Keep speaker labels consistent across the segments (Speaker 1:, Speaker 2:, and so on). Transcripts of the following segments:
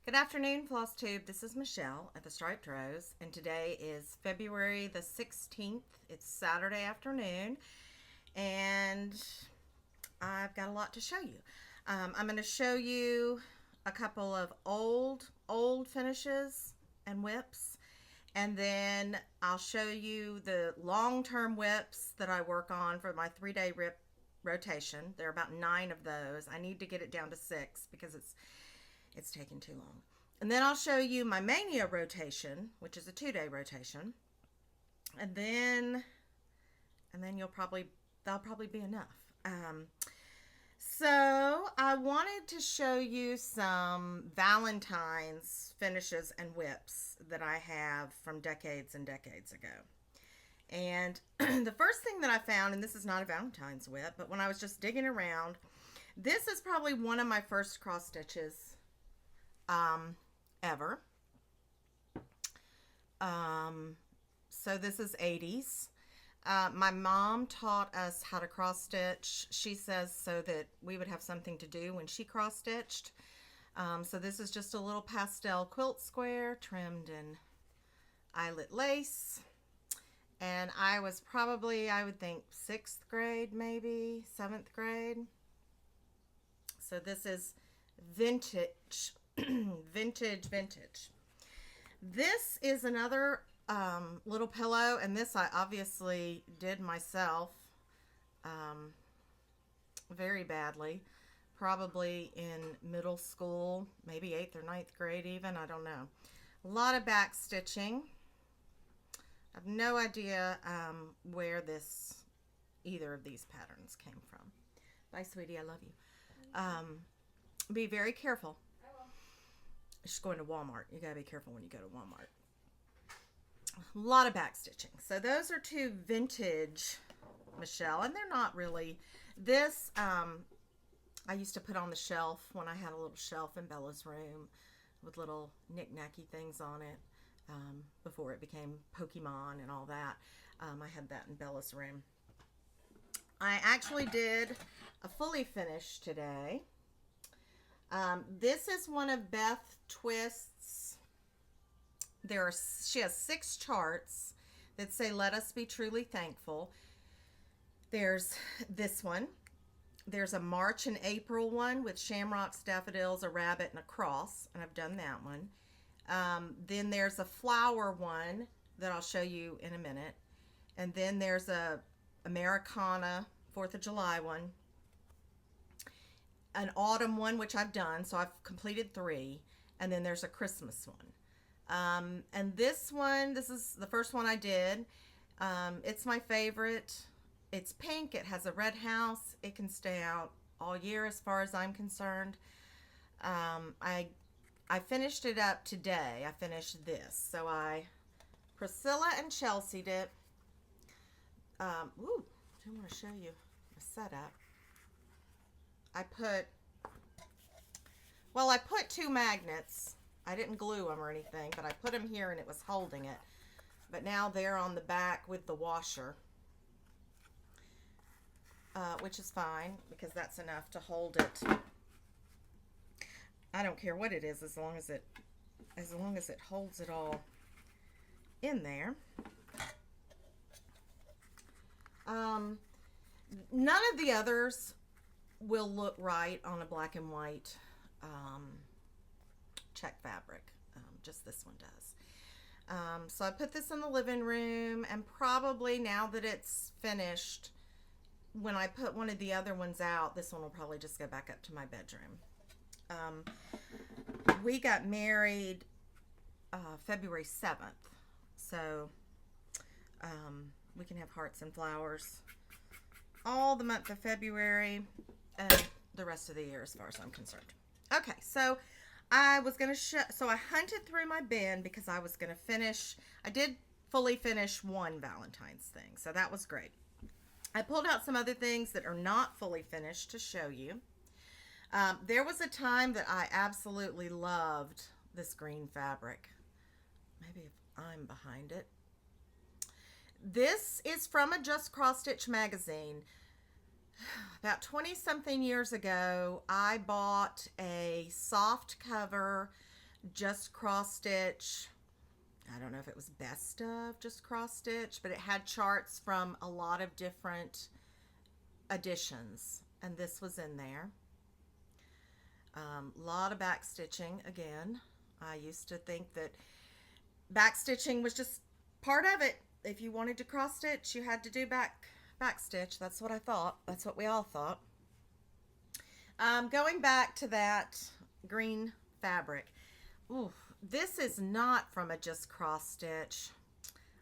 Speaker 1: Good afternoon, Flosstube. This is Michelle at the Striped Rose, and today is February the 16th. It's Saturday afternoon, and I've got a lot to show you. I'm going to show you a couple of old finishes and whips, and then I'll show you the long-term whips that I work on for my 3-day rip rotation. There are about 9 of those. I need to get it down to 6 because it's taking too long. And then I'll show you my Mania rotation, which is a 2-day rotation. And then that'll probably be enough. So I wanted to show you some Valentine's finishes and whips that I have from decades and decades ago. And the first thing that I found, and this is not a Valentine's whip, but when I was just digging around, this is probably one of my first cross stitches ever. So this is 80s. My mom taught us how to cross stitch. She says so that we would have something to do when she cross stitched. So this is just a little pastel quilt square trimmed in eyelet lace. And I was probably, I would think, 6th grade, maybe 7th grade. So this is vintage, vintage. This is another little pillow, and this I obviously did myself very badly, probably in middle school, maybe 8th or 9th grade even, I don't know. A lot of back stitching. I have no idea where either of these patterns came from. Bye, sweetie, I love you. Be very careful.
Speaker 2: I will.
Speaker 1: She's going to Walmart. You gotta be careful when you go to Walmart. A lot of back stitching. So those are 2 vintage Michelle, and they're not really. This I used to put on the shelf when I had a little shelf in Bella's room with little knick-knacky things on it. Before it became Pokemon and all that. I had that in Bella's room. I actually did a fully finish today. This is one of Beth Twist's. She has 6 charts that say, "Let us be truly thankful." There's this one. There's a March and April one with shamrocks, daffodils, a rabbit, and a cross, and I've done that one. Then there's a flower one that I'll show you in a minute. And then there's a Americana 4th of July one. An autumn one, which I've done, so I've completed 3. And then there's a Christmas one. And this one, this is the first one I did. It's my favorite. It's pink. It has a red house. It can stay out all year as far as I'm concerned. I finished it up today. I finished this. So Priscilla and Chelsea'd it. I want to show you the setup. I put 2 magnets. I didn't glue them or anything, but I put them here and it was holding it. But now they're on the back with the washer, which is fine because that's enough to hold it. I don't care what it is as long as it holds it all in there. None of the others will look right on a black and white check fabric. Just this one does. So I put this in the living room, and probably now that it's finished, when I put one of the other ones out, this one will probably just go back up to my bedroom. We got married February 7th, so we can have hearts and flowers all the month of February and the rest of the year as far as I'm concerned. Okay, so I was going to so I hunted through my bin because I was going to finish. I did fully finish one Valentine's thing, so that was great. I pulled out some other things that are not fully finished to show you. There was a time that I absolutely loved this green fabric. Maybe if I'm behind it. This is from a Just Cross Stitch magazine. About 20-something years ago, I bought a soft cover just cross stitch. I don't know if it was best of just cross stitch, but it had charts from a lot of different editions, and this was in there. A lot of back stitching again. I used to think that back stitching was just part of it. If you wanted to cross stitch, you had to do back stitch. That's what I thought. That's what we all thought. Going back to that green fabric. Ooh, this is not from a just cross stitch.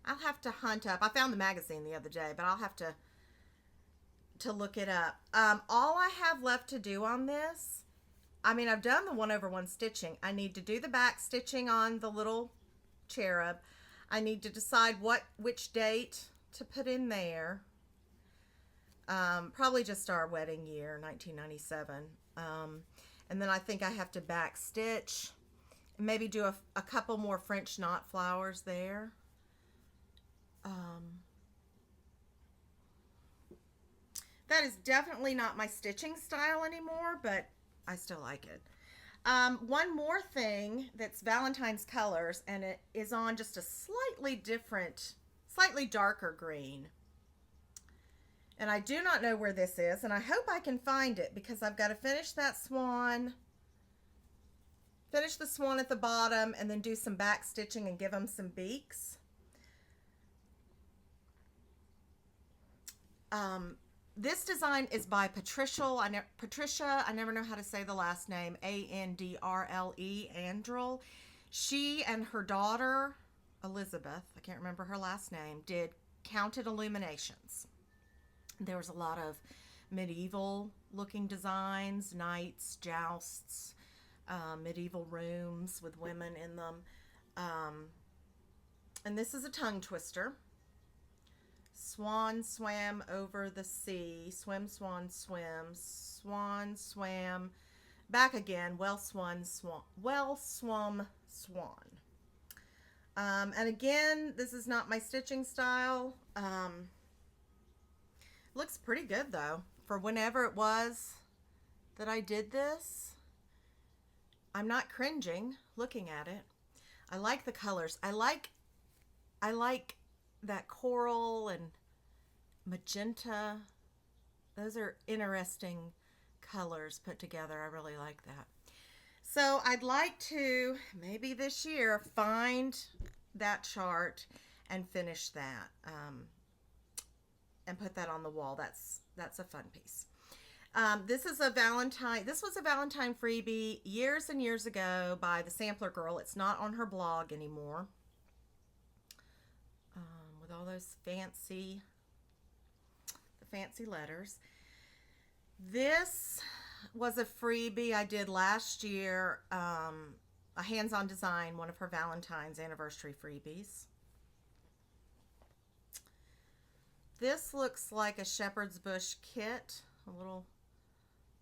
Speaker 1: I'll have to hunt up. I found the magazine the other day, but I'll have to look it up. All I have left to do on this, I mean, I've done the 1/1 stitching. I need to do the back stitching on the little cherub. I need to decide which date to put in there. Probably just our wedding year, 1997. And then I think I have to back stitch and maybe do a couple more French knot flowers there. That is definitely not my stitching style anymore, but I still like it. One more thing that's Valentine's colors, and it is on just a slightly different, slightly darker green. And I do not know where this is, and I hope I can find it because I've got to finish that swan, finish the swan at the bottom, and then do some back stitching and give them some beaks. This design is by Patricia. I never know how to say the last name. Andrle, Andrle. She and her daughter, Elizabeth, I can't remember her last name, did Counted Illuminations. There was a lot of medieval looking designs, knights, jousts, medieval rooms with women in them. And this is a tongue twister. Swan swam over the sea, swim, swan, swim, swan swam back again, well swum, swan. And again, this is not my stitching style. Looks pretty good though. For whenever it was that I did this, I'm not cringing looking at it. I like the colors. I like that coral and magenta. Those are interesting colors put together. I really like that. So I'd like to maybe this year find that chart and finish that and put that on the wall. That's a fun piece. This was a Valentine freebie years and years ago by the Sampler Girl. It's not on her blog anymore. With all those fancy letters. This was a freebie I did last year, a hands-on design, one of her Valentine's anniversary freebies. This looks like a shepherd's bush kit, a little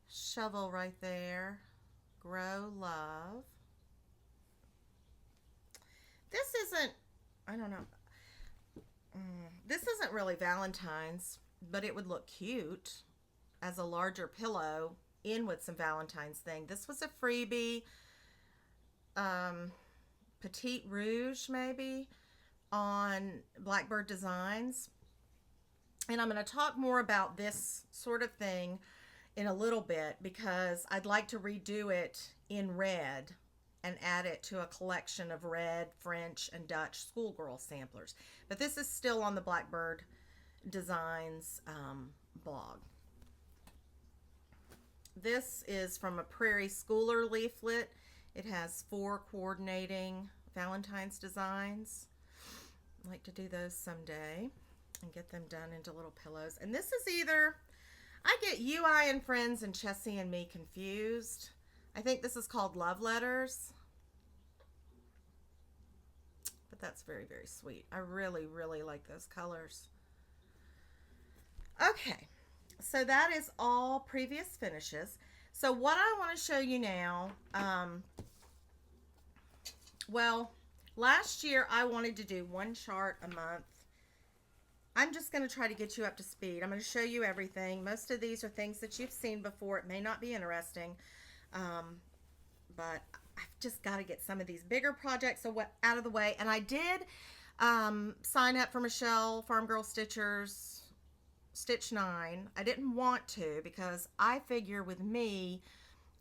Speaker 1: shovel right there. Grow love. This isn't, I don't know. This isn't really Valentine's, but it would look cute as a larger pillow in with some Valentine's thing. This was a freebie, Petite Rouge maybe, on Blackbird Designs. And I'm going to talk more about this sort of thing in a little bit because I'd like to redo it in red and add it to a collection of red, French, and Dutch schoolgirl samplers. But this is still on the Blackbird Designs blog. This is from a Prairie Schooler leaflet. It has 4 coordinating Valentine's designs. I'd like to do those someday and get them done into little pillows. And this is either, I get You, I, and Friends and Chessie and Me confused. I think this is called Love Letters. But that's very, very sweet. I really, really like those colors. Okay, so that is all previous finishes. So what I want to show you now, well, last year I wanted to do 1 chart a month. I'm just going to try to get you up to speed. I'm going to show you everything. Most of these are things that you've seen before. It may not be interesting, but I've just got to get some of these bigger projects out of the way. And I did sign up for Michelle Farm Girl Stitcher's Stitch 9. I didn't want to because I figure with me,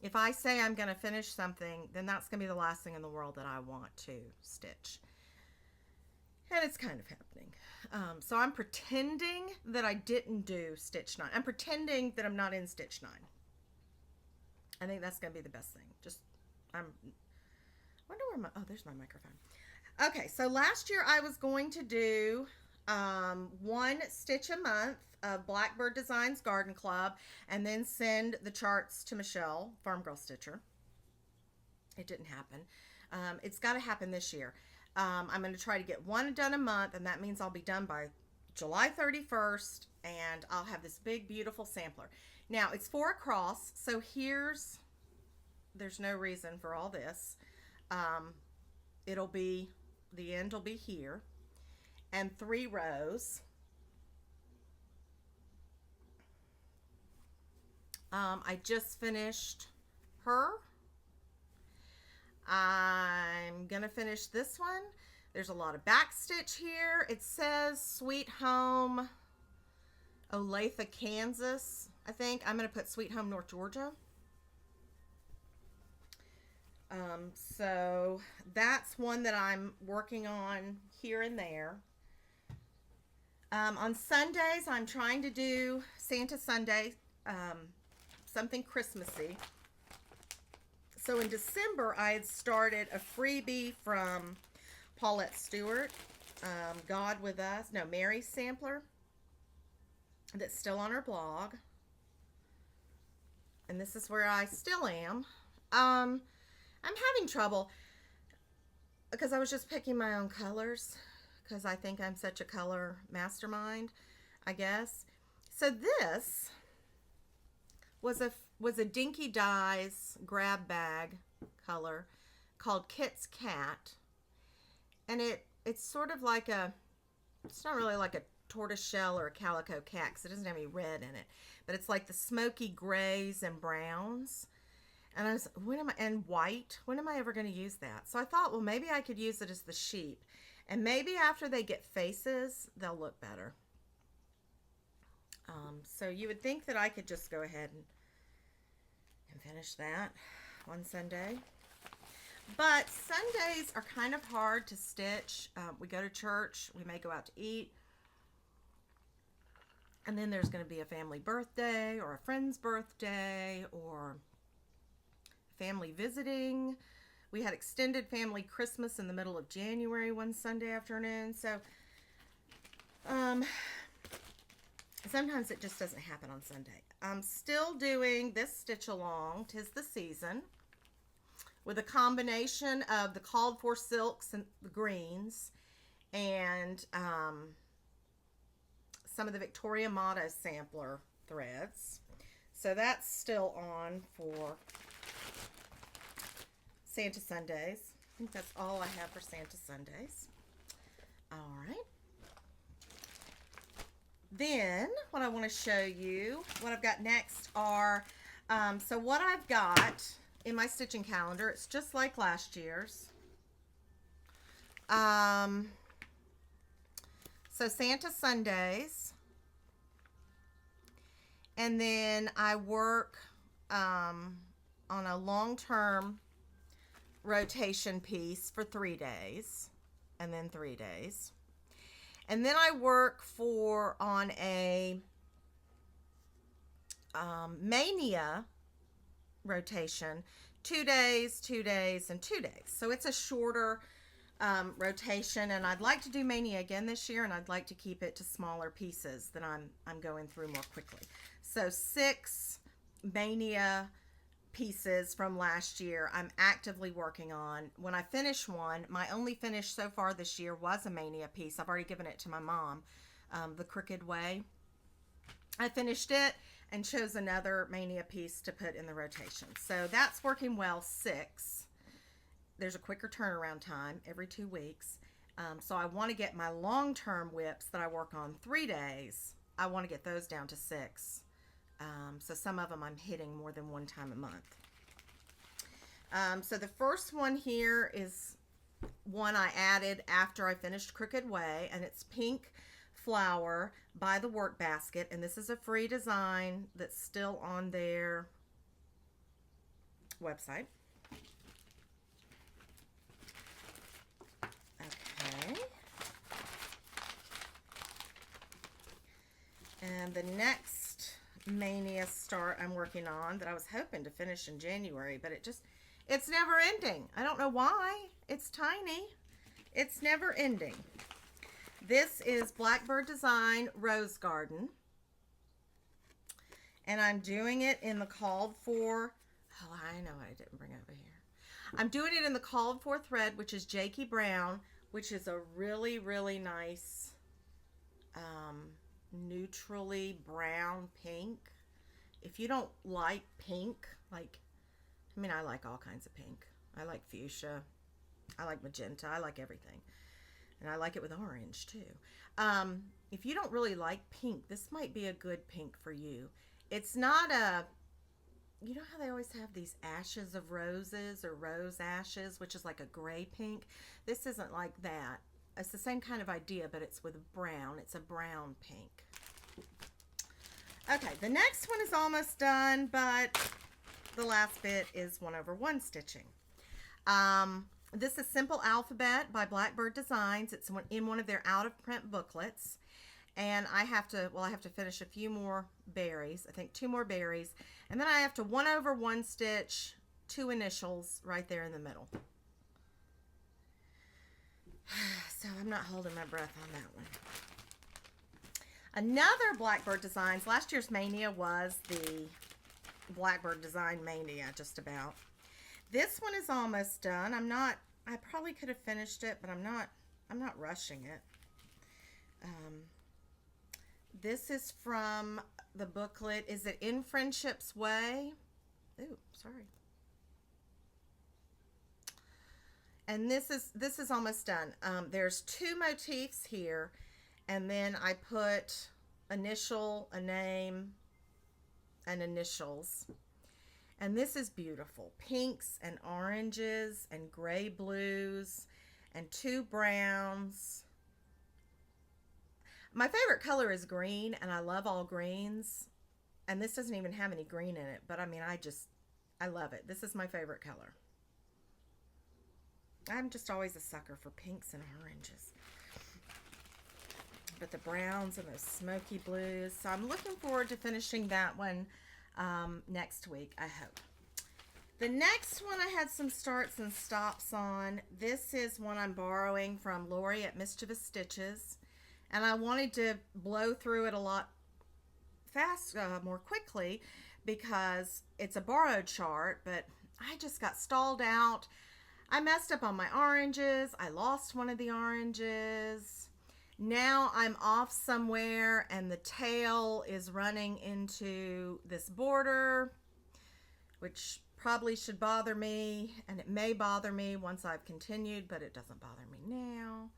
Speaker 1: if I say I'm going to finish something, then that's going to be the last thing in the world that I want to stitch. And it's kind of happening. So I'm pretending that I didn't do Stitch 9. I'm pretending that I'm not in Stitch 9. I think that's going to be the best thing. Wonder where oh, there's my microphone. Okay, so last year I was going to do 1 stitch a month of Blackbird Designs Garden Club and then send the charts to Michelle, Farm Girl Stitcher. It didn't happen. It's got to happen this year. I'm going to try to get 1 done a month, and that means I'll be done by July 31st, and I'll have this big, beautiful sampler. Now, it's 4 across, so there's no reason for all this. The end will be here, and 3 rows. I just finished her. I'm gonna finish this one. There's a lot of back stitch here. It says Sweet Home Olathe, Kansas. I think I'm gonna put Sweet Home North Georgia. So that's one that I'm working on here and there. On Sundays, I'm trying to do Santa Sunday, something Christmassy. So in December, I had started a freebie from Paulette Stewart, God With Us, no, Mary sampler, that's still on her blog. And this is where I still am. I'm having trouble because I was just picking my own colors because I think I'm such a color mastermind, I guess. So this was a Dinky Dyes grab bag color called Kit's Cat. And it's sort of like it's not really like a tortoise shell or a calico cat because it doesn't have any red in it. But it's like the smoky grays and browns. And I was, and white, when am I ever going to use that? So I thought, well, maybe I could use it as the sheep. And maybe after they get faces, they'll look better. So you would think that I could just go ahead and finish that one Sunday. But Sundays are kind of hard to stitch. We go to church. We may go out to eat. And then there's going to be a family birthday or a friend's birthday or family visiting. We had extended family Christmas in the middle of January one Sunday afternoon. So sometimes it just doesn't happen on Sunday. I'm still doing this stitch along, 'Tis the Season, with a combination of the called for silks and the greens and some of the Victoria Motto sampler threads. So that's still on for Santa Sundays. I think that's all I have for Santa Sundays. All right. Then what I want to show you, what I've got next are, so what I've got in my stitching calendar, it's just like last year's. So Santa Sundays, and then I work on a long-term rotation piece for 3 days, and then 3 days. And then I work on a Mania rotation, 2 days, 2 days, and 2 days. So it's a shorter rotation, and I'd like to do Mania again this year, and I'd like to keep it to smaller pieces that I'm going through more quickly. So 6 Mania pieces from last year I'm actively working on. When I finish one, my only finish so far this year was a Mania piece. I've already given it to my mom, The Crooked Way. I finished it and chose another Mania piece to put in the rotation. So that's working well. 6. There's a quicker turnaround time every 2 weeks. So I want to get my long-term whips that I work on 3 days. I want to get those down to 6. So some of them I'm hitting more than one time a month. So the first one here is one I added after I finished Crooked Way, and it's Pink Flower by the Work Basket, and this is a free design that's still on their website. Okay. And the next Mania start I'm working on that I was hoping to finish in January, but it's never ending. I don't know why. It's tiny. It's never ending. This is Blackbird Design Rose Garden. And I'm doing it in the called for, oh, I know what I didn't bring over here. I'm doing it in the called for thread, which is Jakey Brown, which is a really, really nice neutrally brown pink. If you don't like pink, I like all kinds of pink. I like fuchsia. I like magenta. I like everything. And I like it with orange too. If you don't really like pink, this might be a good pink for you. It's not you know how they always have these ashes of roses or rose ashes, which is like a gray pink? This isn't like that. It's the same kind of idea, but it's with brown. It's a brown pink. Okay, the next one is almost done, but the last bit is 1/1 stitching. This is Simple Alphabet by Blackbird Designs. It's in one of their out-of-print booklets. And I have to finish a few more berries. I think 2 more berries. And then I have to 1/1 stitch 2 initials right there in the middle. So I'm not holding my breath on that one. Another Blackbird Designs. Last year's Mania was the Blackbird Design Mania, just about. This one is almost done. I probably could have finished it, but I'm not rushing it. This is from the booklet. Is it In Friendship's Way? Ooh, sorry. And this is almost done. There's 2 motifs here, and then I put initial, a name, and initials. And this is beautiful. Pinks and oranges and gray blues and 2 browns. My favorite color is green, and I love all greens. And this doesn't even have any green in it, but I mean, I love it. This is my favorite color. I'm just always a sucker for pinks and oranges. But the browns and those smoky blues. So I'm looking forward to finishing that one next week, I hope. The next one I had some starts and stops on. This is one I'm borrowing from Lori at Mischievous Stitches. And I wanted to blow through it a lot more quickly because it's a borrowed chart, but I just got stalled out. I messed up on my oranges. I lost one of the oranges. Now I'm off somewhere and the tail is running into this border, which probably should bother me, and it may bother me once I've continued, but it doesn't bother me now.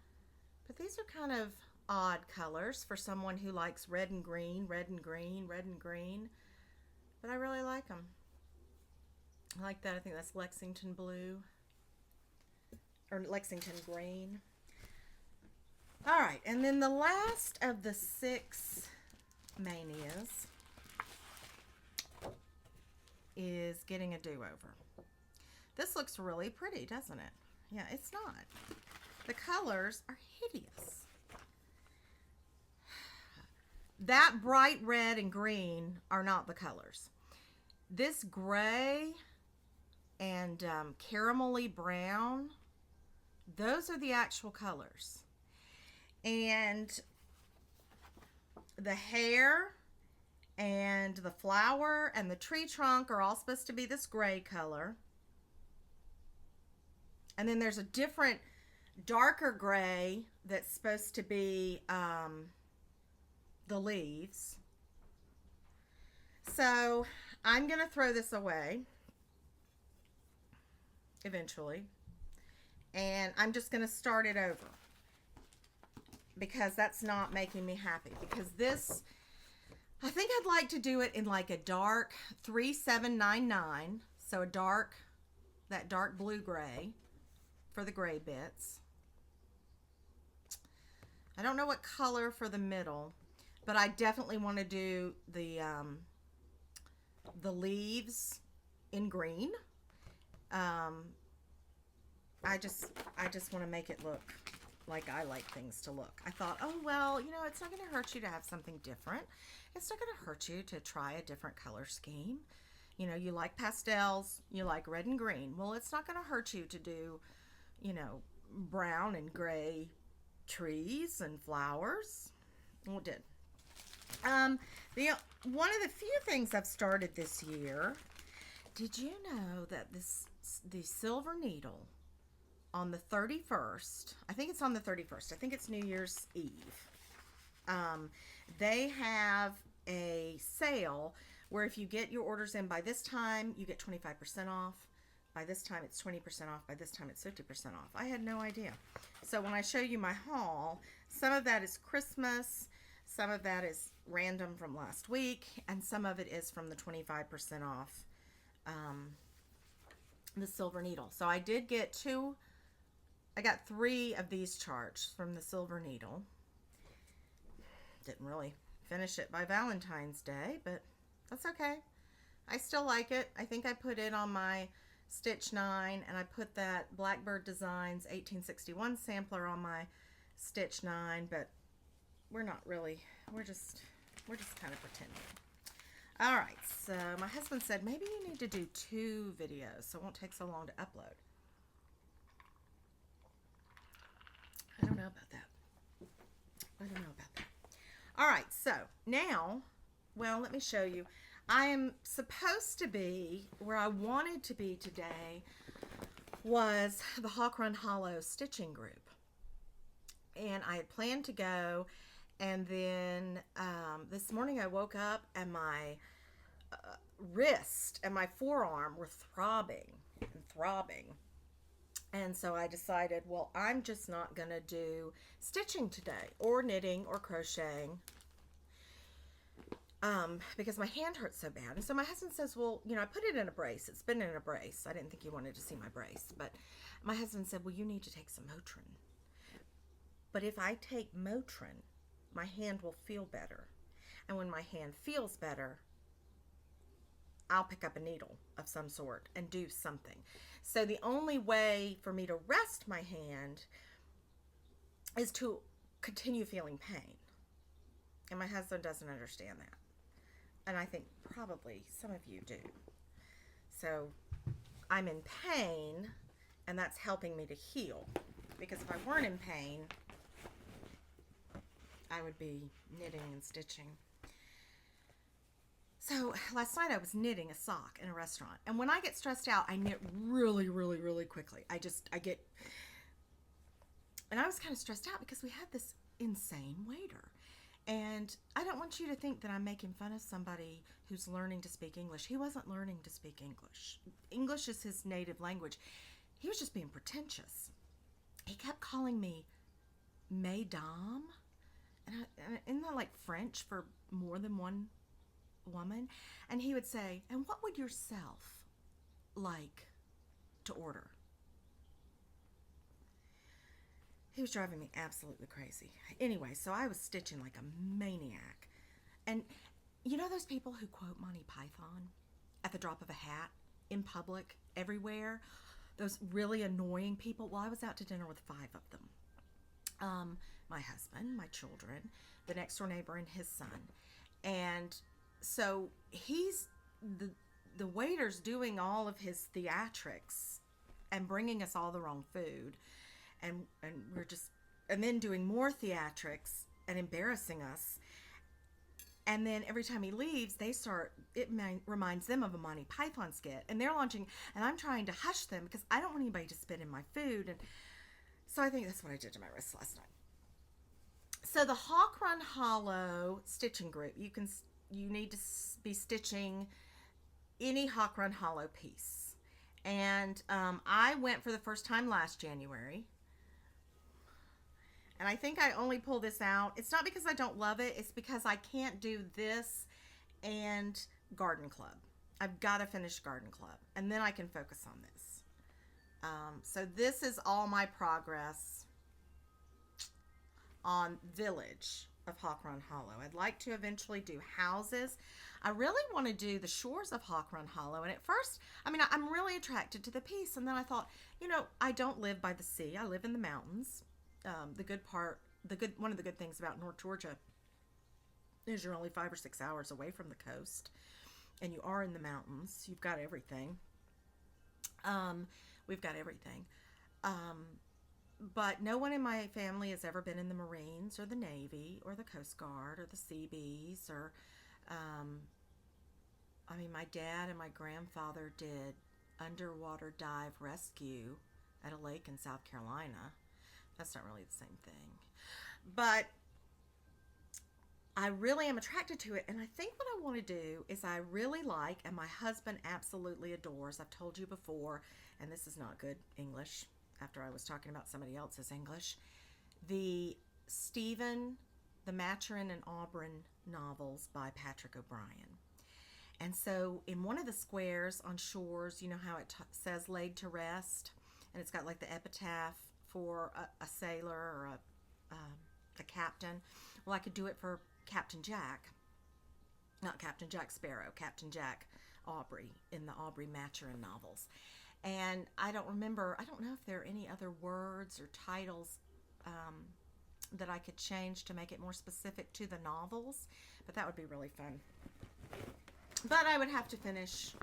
Speaker 1: But these are kind of odd colors for someone who likes red and green, red and green, red and green. But I really like them. I like that. I think that's Lexington blue or Lexington green. All right, and then the last of the 6 Manias is getting a do-over. This looks really pretty, doesn't it? Yeah, it's not. The colors are hideous. That bright red and green are not the colors. This gray and caramelly brown, those are the actual colors. And the hair and the flower and the tree trunk are all supposed to be this gray color. And then there's a different darker gray that's supposed to be the leaves. So I'm going to throw this away eventually. And I'm just going to start it over because that's not making me happy. Because this, I think I'd like to do it in like a dark 3799. So a dark, that dark blue gray for the gray bits. I don't know what color for the middle, but I definitely want to do the leaves in green. I just want to make it look like I like things to look. I thought, oh, well, you know, it's not going to hurt you to have something different. It's not going to hurt you to try a different color scheme. You know, you like pastels, you like red and green. Well, it's not going to hurt you to do, you know, brown and gray trees and flowers. Well, it did. One of the few things I've started this year, did you know that the silver needle on the 31st, I think it's on the 31st, I think it's New Year's Eve, they have a sale where if you get your orders in by this time, you get 25% off. By this time, it's 20% off. By this time, it's 50% off. I had no idea. So when I show you my haul, some of that is Christmas, some of that is random from last week, and some of it is from the 25% off the silver needle. So I did get I got 3 of these charts from the silver needle. Didn't really finish it by Valentine's Day, but that's okay. I still like it. I think I put it on my Stitch 9, and I put that Blackbird Designs 1861 sampler on my Stitch 9, but we're not really, we're just kind of pretending. All right, so my husband said maybe you need to do 2 videos so it won't take so long to upload. I don't know about that. I don't know about that. All right, so now, well, let me show you. I am supposed to be, where I wanted to be today was the Hawk Run Hollow stitching group. And I had planned to go, and then this morning I woke up and my wrist and my forearm were throbbing and throbbing. And so I decided, well, I'm just not going to do stitching today, or knitting, or crocheting, because my hand hurts so bad. And so my husband says, well, you know, I put it in a brace. It's been in a brace. I didn't think you wanted to see my brace. But my husband said, well, you need to take some Motrin. But if I take Motrin, my hand will feel better. And when my hand feels better, I'll pick up a needle of some sort and do something. So the only way for me to rest my hand is to continue feeling pain. And my husband doesn't understand that. And I think probably some of you do. So I'm in pain, and that's helping me to heal. Because if I weren't in pain, I would be knitting and stitching. So last night I was knitting a sock in a restaurant. And when I get stressed out, I knit really, really, really quickly. And I was kind of stressed out because we had this insane waiter. And I don't want you to think that I'm making fun of somebody who's learning to speak English. He wasn't learning to speak English. English is his native language. He was just being pretentious. He kept calling me Mesdames. And isn't that like French for more than one woman? And he would say, and what would yourself like to order? He was driving me absolutely crazy. Anyway, so I was stitching like a maniac. And you know those people who quote Monty Python at the drop of a hat, in public, everywhere? Those really annoying people? Well, I was out to dinner with 5 of them. My husband, my children, the next door neighbor, and his son. And so he's, the waiter's doing all of his theatrics and bringing us all the wrong food. And we're just, and then doing more theatrics and embarrassing us. And then every time he leaves, it reminds them of a Monty Python skit. And they're launching, and I'm trying to hush them because I don't want anybody to spit in my food. And so I think that's what I did to my wrist last night. So the Hawk Run Hollow stitching group, you need to be stitching any Hawk Run Hollow piece. And I went for the first time last January. And I think I only pull this out. It's not because I don't love it. It's because I can't do this and Garden Club. I've got to finish Garden Club. And then I can focus on this. So this is all my progress on Village of Hawk Run Hollow. I'd like to eventually do houses. I really want to do the shores of Hawk Run Hollow. And at first, I mean, I'm really attracted to the piece. And then I thought, you know, I don't live by the sea. I live in the mountains. One of the good things about North Georgia is you're only 5 or 6 hours away from the coast, and you are in the mountains. You've got everything. We've got everything. But no one in my family has ever been in the Marines or the Navy or the Coast Guard or the Seabees or, I mean, my dad and my grandfather did underwater dive rescue at a lake in South Carolina. That's not really the same thing. But I really am attracted to it. And I think what I want to do is I really like, and my husband absolutely adores, I've told you before, and this is not good English after I was talking about somebody else's English, the Maturin and Auburn novels by Patrick O'Brian. And so in one of the squares on shores, you know how it says laid to rest, and it's got like the epitaph for a sailor or a captain. Well, I could do it for Captain Jack, not Captain Jack Sparrow, Captain Jack Aubrey in the Aubrey Maturin novels. And I don't know if there are any other words or titles that I could change to make it more specific to the novels, but that would be really fun. But I would have to finish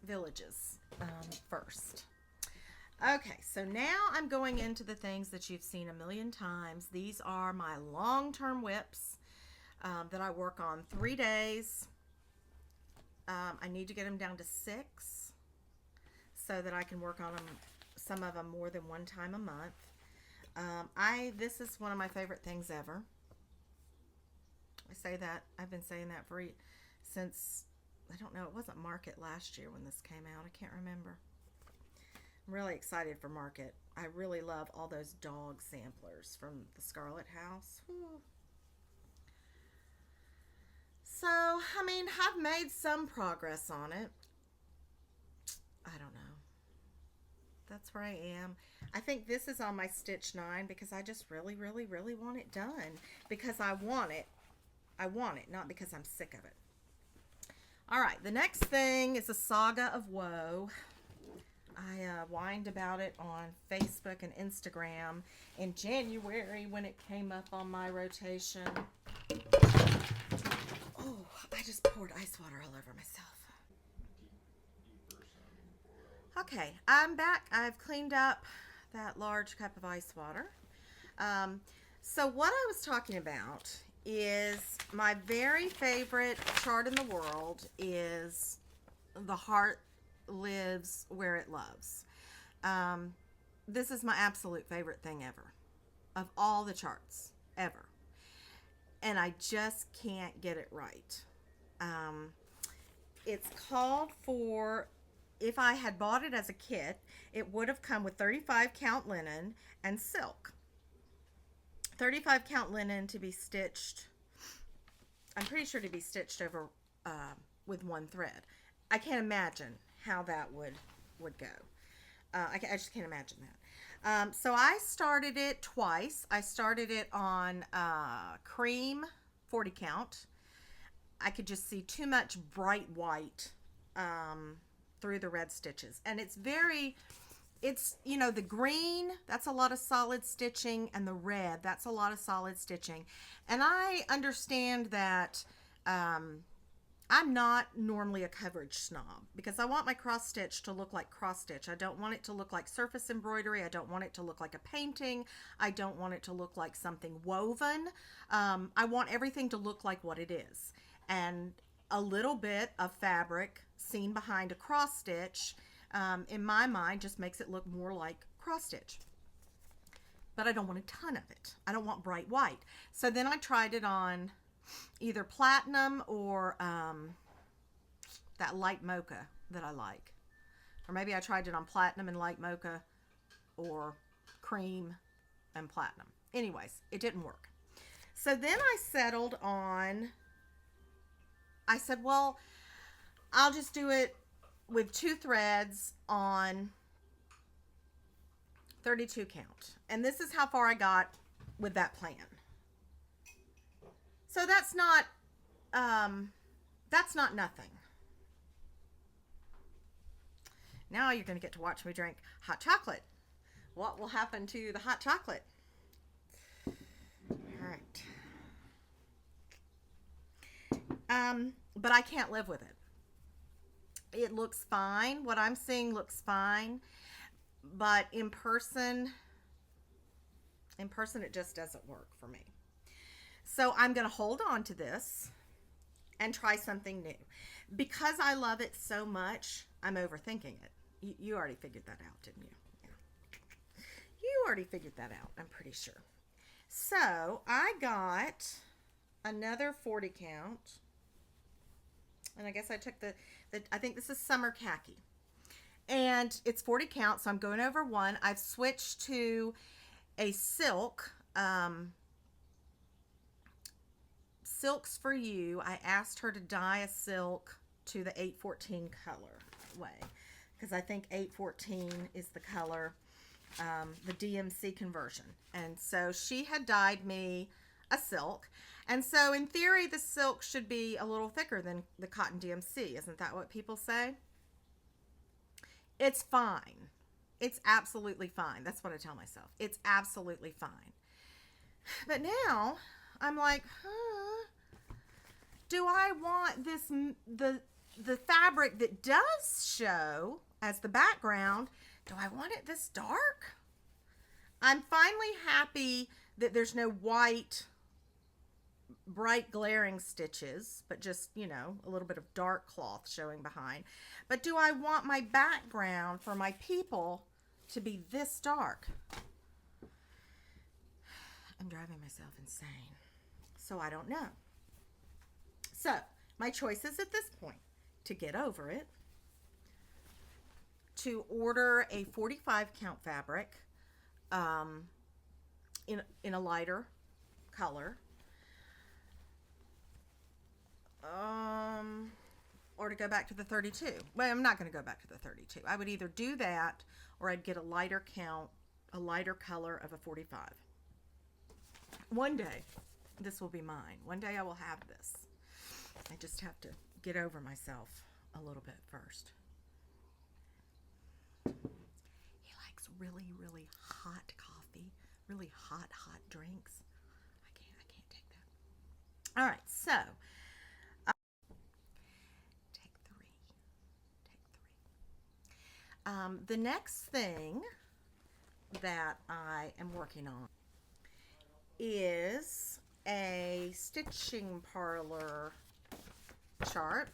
Speaker 1: Villages first. Okay, so now I'm going into the things that you've seen a million times. These are my long-term whips that I work on 3 days. I need to get them down to 6 so that I can work on them, some of them more than one time a month. This is one of my favorite things ever. I say that, I've been saying that since, I don't know, it wasn't Market last year when this came out. I can't remember. I'm really excited for Market. I really love all those dog samplers from the Scarlet House. Whew. So, I mean, I've made some progress on it. I don't know. That's where I am. I think this is on my Stitch 9 because I just really, really, really want it done. Because I want it. I want it, not because I'm sick of it. All right, the next thing is a Saga of Woe. I whined about it on Facebook and Instagram in January when it came up on my rotation. Oh, I just poured ice water all over myself. Okay, I'm back. I've cleaned up that large cup of ice water. So what I was talking about is my very favorite chart in the world is The Heart Lives Where It Loves. This is my absolute favorite thing ever, of all the charts ever, and I just can't get it right. It's called for, if I had bought it as a kit, it would have come with 35 count linen and silk. 35 count linen to be stitched, I'm pretty sure to be stitched over with one thread. I can't imagine how that would go. I just can't imagine that. So I started it twice. I started it on cream 40 count. I could just see too much bright white through the red stitches. And it's, you know, the green, that's a lot of solid stitching, and the red, that's a lot of solid stitching. And I understand that I'm not normally a coverage snob because I want my cross stitch to look like cross stitch. I don't want it to look like surface embroidery. I don't want it to look like a painting. I don't want it to look like something woven. I want everything to look like what it is. And a little bit of fabric seen behind a cross stitch, in my mind, just makes it look more like cross stitch. But I don't want a ton of it. I don't want bright white. So then I tried it on either platinum or that light mocha that I like. Or maybe I tried it on platinum and light mocha, or cream and platinum. Anyways, it didn't work. So then I settled on, I said, well, I'll just do it with 2 threads on 32 count. And this is how far I got with that plan. So that's not nothing. Now you're going to get to watch me drink hot chocolate. What will happen to the hot chocolate? All right. But I can't live with it. It looks fine. What I'm seeing looks fine. But in person it just doesn't work for me. So I'm going to hold on to this and try something new. Because I love it so much, I'm overthinking it. You already figured that out, didn't you? Yeah. You already figured that out, I'm pretty sure. So I got another 40 count. And I guess I took I think this is summer khaki. And it's 40 count, so I'm going over one. I've switched to a silk. Silks for You. I asked her to dye a silk to the 814 color way, because I think 814 is the color, the DMC conversion. And so she had dyed me a silk. And so in theory, the silk should be a little thicker than the cotton DMC. Isn't that what people say? It's fine. It's absolutely fine. That's what I tell myself. It's absolutely fine. But now I'm like, do I want this, the fabric that does show as the background, do I want it this dark? I'm finally happy that there's no white, bright glaring stitches, but just, you know, a little bit of dark cloth showing behind. But do I want my background for my people to be this dark? I'm driving myself insane. So I don't know. So my choices at this point: to get over it, to order a 45 count fabric in a lighter color, or to go back to the 32. Well, I'm not going to go back to the 32. I would either do that or I'd get a lighter count, a lighter color of a 45. One day, this will be mine. One day I will have this. I just have to get over myself a little bit first. He likes really, really hot coffee, really hot drinks. I can't take that. All right, so take three. The next thing that I am working on is a stitching parlor chart,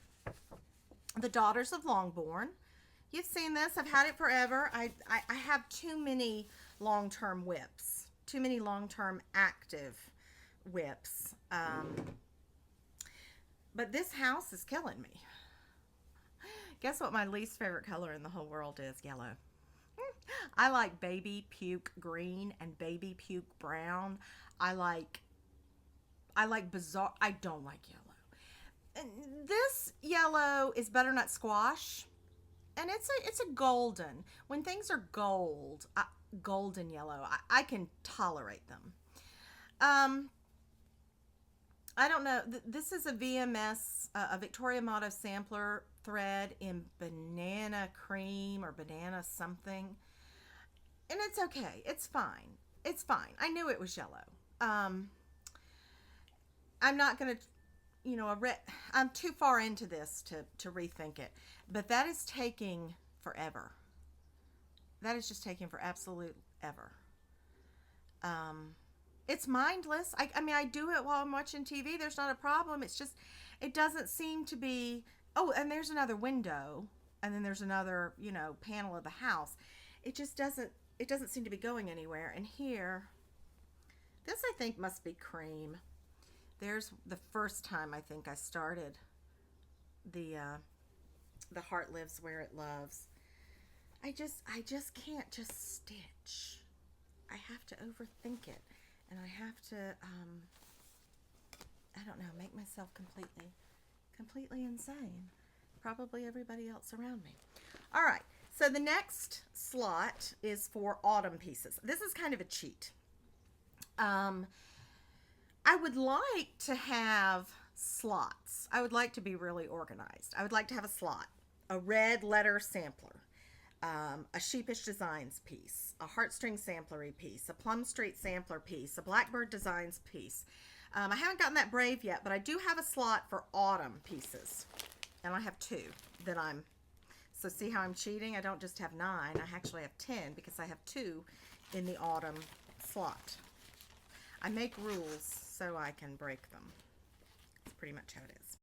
Speaker 1: The Daughters of Longbourn. You've seen this. I've had it forever. I have too many long-term whips, too many long-term active whips. But this house is killing me. Guess what my least favorite color in the whole world is? Yellow. I like baby puke green and baby puke brown. I like bizarre. I don't like yellow. And this yellow is butternut squash, and it's a golden. When things are gold, golden yellow, I can tolerate them. I don't know. This is a VMS, a Victoria Motto sampler thread in banana cream or banana something. And it's okay. It's fine. It's fine. I knew it was yellow. I'm not going to, you know, I'm too far into this to rethink it. But that is taking forever. That is just taking for absolute ever. It's mindless. I mean, I do it while I'm watching TV. There's not a problem. It's just, it doesn't seem to be, oh, and there's another window. And then there's another, you know, panel of the house. It just doesn't, it doesn't seem to be going anywhere. And here, this I think must be cream. There's the first time I think I started the heart lives where it loves. I just can't just stitch. I have to overthink it. And I have to, I don't know, make myself completely insane. Probably everybody else around me. All right, So the next slot is for autumn pieces. This is kind of a cheat. I would like to have slots. I would like to be really organized. I would like to have a slot, a red letter sampler, a Sheepish Designs piece, a Heartstring Samplery piece, a Plum Street Sampler piece, a Blackbird Designs piece. I haven't gotten that Brave yet, but I do have a slot for autumn pieces. And I have 2 that so see how I'm cheating? I don't just have 9, I actually have 10 because I have 2 in the autumn slot. I make rules so I can break them. That's pretty much how it is.